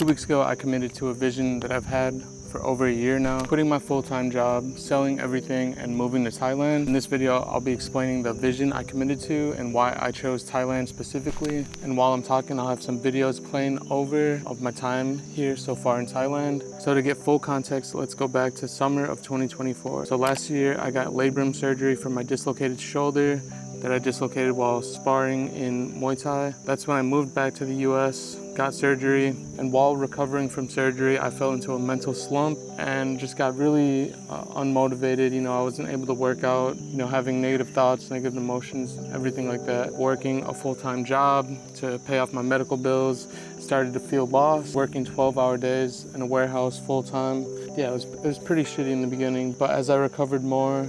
2 weeks ago, I committed to a vision that I've had for over a year now, quitting my full-time job, selling everything, and moving to Thailand. In this video, I'll be explaining the vision I committed to and why I chose Thailand specifically. And while I'm talking, I'll have some videos playing over of my time here so far in Thailand. So to get full context, let's go back to summer of 2024. So last year, I got labrum surgery for my dislocated shoulder that I dislocated while sparring in Muay Thai. That's when I moved back to the US, got surgery, and while recovering from surgery, I fell into a mental slump and just got really unmotivated. I wasn't able to work out, having negative thoughts, negative emotions, everything like that. Working a full-time job to pay off my medical bills, started to feel lost, working 12-hour days in a warehouse full-time. Yeah, it was pretty shitty in the beginning, but as I recovered more,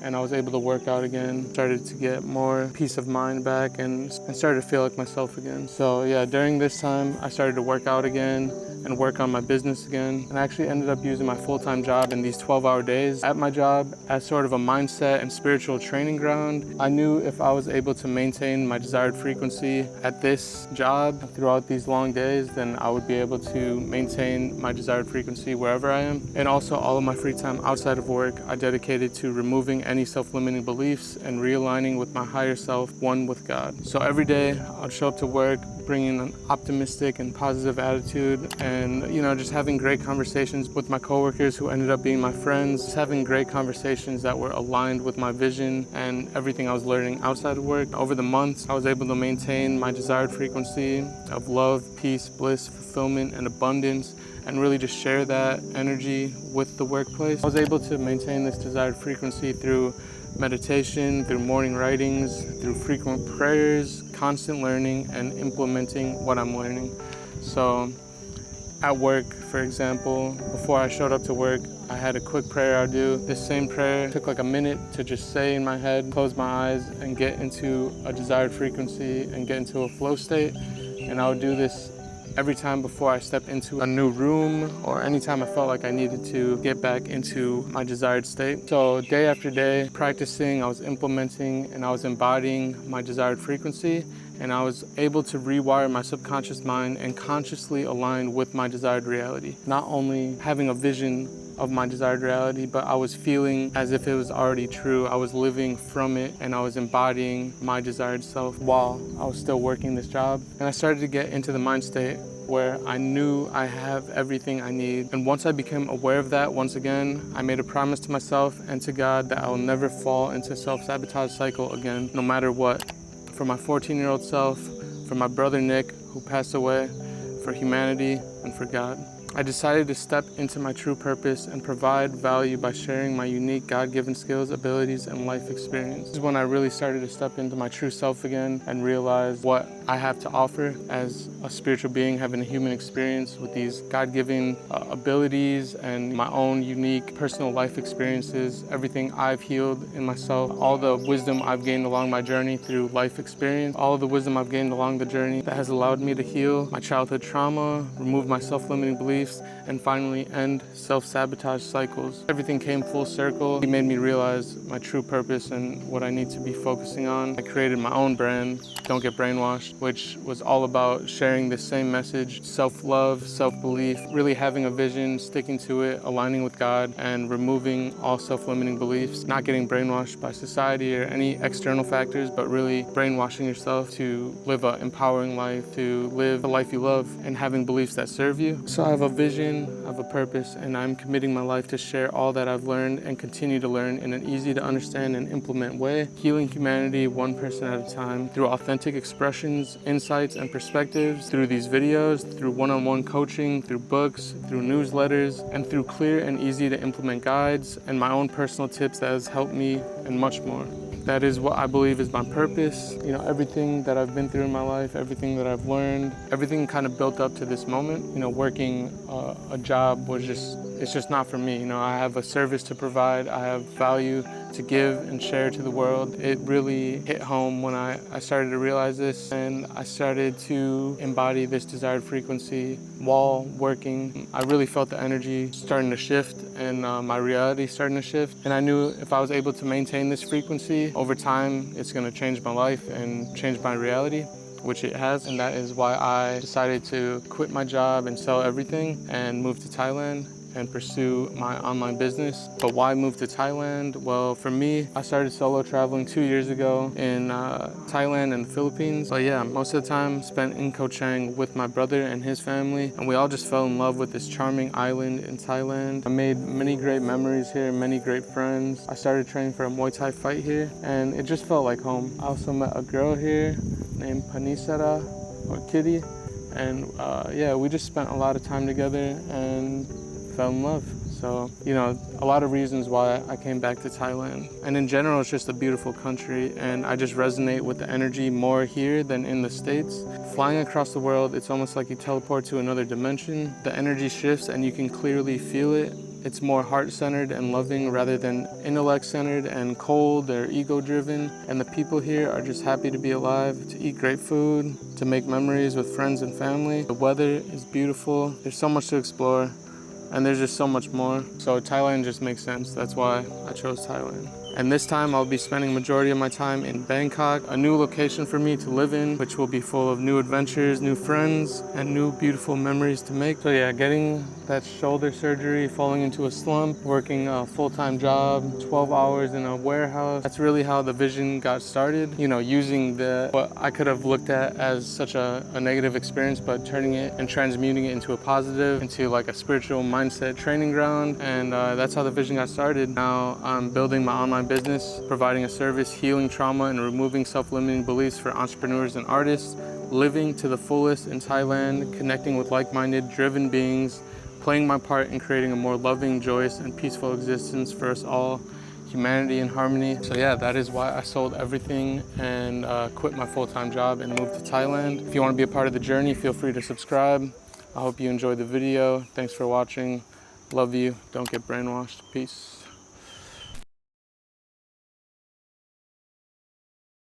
and I was able to work out again, started to get more peace of mind back and started to feel like myself again. So yeah, during this time, I started to work out again and work on my business again. And I actually ended up using my full-time job in these 12-hour days at my job as sort of a mindset and spiritual training ground. I knew if I was able to maintain my desired frequency at this job throughout these long days, then I would be able to maintain my desired frequency wherever I am. And also all of my free time outside of work, I dedicated to removing any self-limiting beliefs and realigning with my higher self, one with God. So every day I'd show up to work, bringing an optimistic and positive attitude and, just having great conversations with my coworkers who ended up being my friends, just having great conversations that were aligned with my vision and everything I was learning outside of work. Over the months, I was able to maintain my desired frequency of love, peace, bliss, fulfillment, and abundance, and really just share that energy with the workplace. I was able to maintain this desired frequency through meditation, through morning writings, through frequent prayers, constant learning, and implementing what I'm learning. So at work, for example, before I showed up to work, I had a quick prayer I'd do. This same prayer took like a minute to just say in my head, close my eyes, and get into a desired frequency and get into a flow state. And I would do this every time before I stepped into a new room or anytime I felt like I needed to get back into my desired state. So day after day, practicing, I was implementing and I was embodying my desired frequency, and I was able to rewire my subconscious mind and consciously align with my desired reality. Not only having a vision of my desired reality, but I was feeling as if it was already true. I was living from it and I was embodying my desired self while I was still working this job. And I started to get into the mind state where I knew I have everything I need. And once I became aware of that, once again, I made a promise to myself and to God that I will never fall into a self-sabotage cycle again, no matter what. For my 14-year-old self, for my brother Nick, who passed away, for humanity, and for God. I decided to step into my true purpose and provide value by sharing my unique God-given skills, abilities, and life experience. This is when I really started to step into my true self again and realize what I have to offer as a spiritual being, having a human experience with these God-given abilities and my own unique personal life experiences, everything I've healed in myself, all the wisdom I've gained along my journey through life experience, all of the wisdom I've gained along the journey that has allowed me to heal my childhood trauma, remove my self-limiting beliefs, and finally end self-sabotage cycles. Everything came full circle. It made me realize my true purpose and what I need to be focusing on. I created my own brand, Don't Get Brainwashed, which was all about sharing the same message, self-love, self-belief, really having a vision, sticking to it, aligning with God, and removing all self-limiting beliefs, not getting brainwashed by society or any external factors, but really brainwashing yourself to live an empowering life, to live the life you love, and having beliefs that serve you. So I have a vision, I have a purpose, and I'm committing my life to share all that I've learned and continue to learn in an easy to understand and implement way, healing humanity one person at a time through authentic expressions, insights, and perspectives, through these videos, through one-on-one coaching, through books, through newsletters, and through clear and easy to implement guides and my own personal tips that has helped me and much more. That is what I believe is my purpose. Everything that I've been through in my life, everything that I've learned, everything kind of built up to this moment. Working a job it's just not for me. I have a service to provide, I have value to give and share to the world. It really hit home when I started to realize this, and I started to embody this desired frequency while working. I really felt the energy starting to shift and my reality starting to shift. And I knew if I was able to maintain this frequency over time, it's gonna change my life and change my reality. which it has, and that is why I decided to quit my job and sell everything and move to Thailand and pursue my online business. But why move to Thailand? Well, for me, I started solo traveling 2 years ago in Thailand and the Philippines. But yeah, most of the time spent in Koh Chang with my brother and his family, and we all just fell in love with this charming island in Thailand. I made many great memories here, many great friends. I started training for a Muay Thai fight here, and it just felt like home. I also met a girl here named Panisara, or Kitty, and yeah, we just spent a lot of time together and fell in love. So, you know, a lot of reasons why I came back to Thailand. And in general, it's just a beautiful country, and I just resonate with the energy more here than in the States. Flying across the world, it's almost like you teleport to another dimension. The energy shifts and you can clearly feel it. It's more heart-centered and loving rather than intellect-centered and cold or ego-driven. And the people here are just happy to be alive, to eat great food, to make memories with friends and family. The weather is beautiful. There's so much to explore, and there's just so much more. So Thailand just makes sense. That's why I chose Thailand. And this time I'll be spending majority of my time in Bangkok, a new location for me to live in, which will be full of new adventures, new friends, and new beautiful memories to make. So yeah, getting that shoulder surgery, falling into a slump, working a full-time job, 12 hours in a warehouse. That's really how the vision got started. You know, using what I could have looked at as such a negative experience, but turning it and transmuting it into a positive, into like a spiritual mindset training ground. And that's how the vision got started. Now I'm building my online business, providing a service, healing trauma and removing self-limiting beliefs for entrepreneurs and artists, living to the fullest in Thailand, connecting with like-minded, driven beings, playing my part in creating a more loving, joyous, and peaceful existence for us all, humanity and harmony. So yeah, that is why I sold everything and quit my full-time job and moved to Thailand. If you want to be a part of the journey, feel free to subscribe. I hope you enjoyed the video. Thanks for watching. Love you. Don't get brainwashed. Peace.